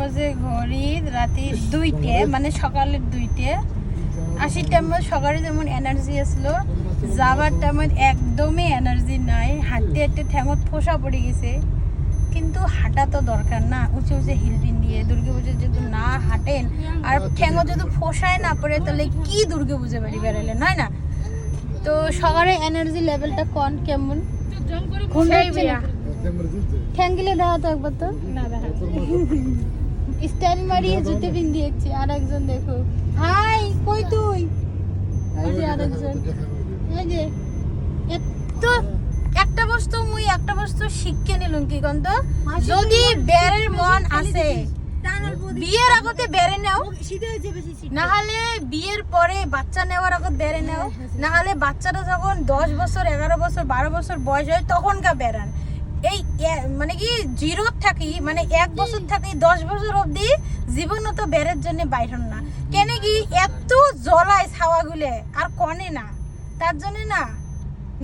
বাজে ঘড়ির রাতে 2টে, মানে সকালের 2টে। আসার টাইমে সকালে যেমন এনার্জি আসলো, যাবার টাইমে একদমই এনার্জি নাই। হাঁটতে হাঁটতে ঠ্যাঙত ফোসা পড়ে গেছে। কিন্তু হাঁটা তো দরকার না, উঁচু উঁচু হিলপিন দিয়ে। দুর্গা পুজো যদি না হাঁটেন আর ঠ্যাঙত যদি ফোসায় না পড়ে, তাহলে কি দুর্গা পুজো বাড়ি বেড়ালেন, হয় না? তো সকালে এনার্জি লেভেলটা কোন কেমন? ঠ্যাং গিলে দেখা তো একবার তো স্টাইল মারিয়ে জুতে পিন দিয়েছে। আর একজন দেখো, হাই কই তুই? এই যে আরেকজন, এই যে এত একটা বস্তু শিক্ষা নিলাম কি গন্ধ, যদি বেরের মন আছে বিয়ের আগতে বেড়ে নাও, না হলে বিয়ের পরে বাচ্চা নেওয়ার আগত বেড়ে নাও, না হলে বাচ্চাটা যখন 10 বছর 11 বছর 12 বছর বয়স হয় তখনকার বেড়ান। এই মানে কি জিরো থাকি, মানে 1 বছর থাকি 10 বছর অবধি জীবন তো বেড়ের জন্য বাইরন না। কেন কি এত জ্বলায় ছাওয়াগুলো আর কনে না, তার জন্য না